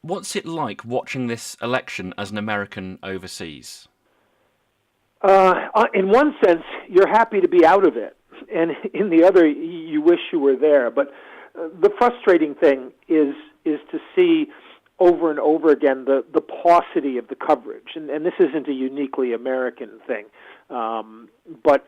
What's it like watching this election as an American overseas? In one sense, you're happy to be out of it, and in the other, you wish you were there. But the frustrating thing is to see over and over again the paucity of the coverage, and this isn't a uniquely American thing, but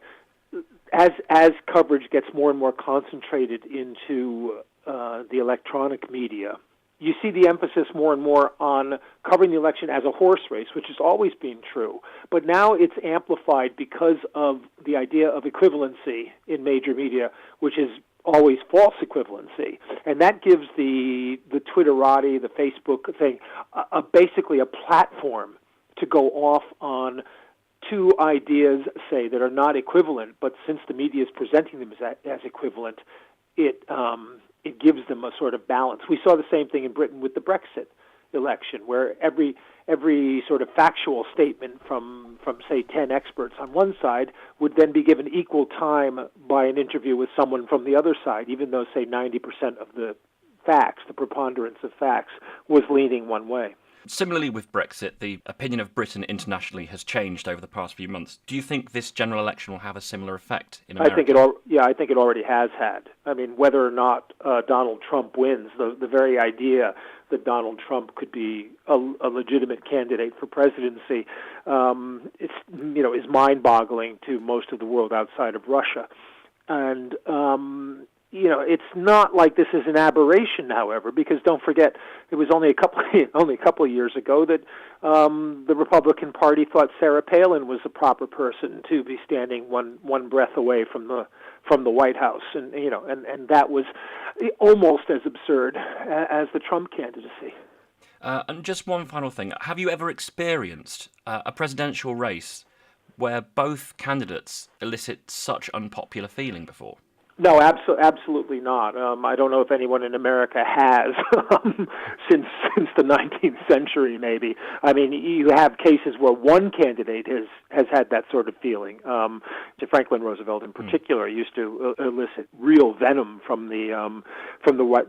as coverage gets more and more concentrated into the electronic media, you see the emphasis more and more on covering the election as a horse race, which has always been true. But now it's amplified because of the idea of equivalency in major media, which is always false equivalency. And that gives the Twitterati, the Facebook thing, basically a platform to go off on two ideas, say, that are not equivalent, but since the media is presenting them as equivalent, it gives them a sort of balance. We saw the same thing in Britain with the Brexit election, where every sort of factual statement from say 10 experts on one side would then be given equal time by an interview with someone from the other side, even though say 90% of the facts, the preponderance of facts, was leaning one way. Similarly with Brexit, the opinion of Britain internationally has changed over the past few months. Do you think this general election will have a similar effect in America? I think it already has had. I mean, whether or not Donald Trump wins, the very idea that Donald Trump could be a legitimate candidate for presidency, is mind-boggling to most of the world outside of Russia, and it's not like this is an aberration, however, because don't forget, it was only a couple of years ago that the Republican Party thought Sarah Palin was the proper person to be standing one breath away from the White House, and that was almost as absurd as the Trump candidacy. And just one final thing: have you ever experienced a presidential race where both candidates elicit such unpopular feeling before? No, absolutely not. I don't know if anyone in America has since the 19th century, maybe. I mean, you have cases where one candidate has had that sort of feeling. Franklin Roosevelt, in particular, used to elicit real venom from the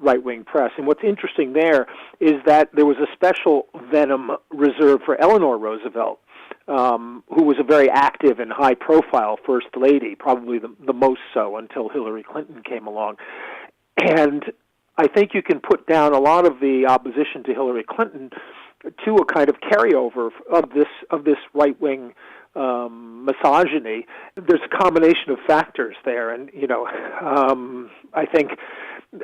right-wing press. And what's interesting there is that there was a special venom reserved for Eleanor Roosevelt, who was a very active and high-profile First Lady, probably the most so until Hillary Clinton came along. And I think you can put down a lot of the opposition to Hillary Clinton to a kind of carryover of this right-wing misogyny. There's a combination of factors there, and I think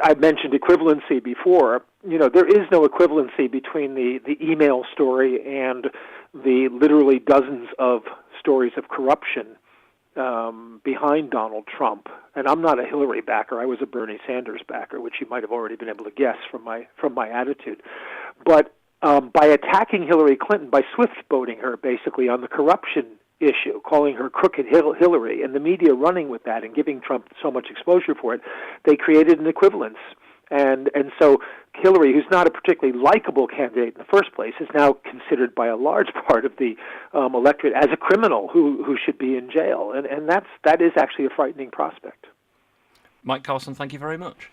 I mentioned equivalency before. There is no equivalency between the email story and the literally dozens of stories of corruption behind Donald Trump. And I'm not a Hillary backer. I was a Bernie Sanders backer, which you might have already been able to guess from my attitude. But by attacking Hillary Clinton, by swift-boating her basically on the corruption issue, calling her crooked Hillary, and the media running with that and giving Trump so much exposure for it, they created an equivalence. And so Hillary, who's not a particularly likable candidate in the first place, is now considered by a large part of the electorate as a criminal who should be in jail. And that is actually a frightening prospect. Mike Carlson, thank you very much.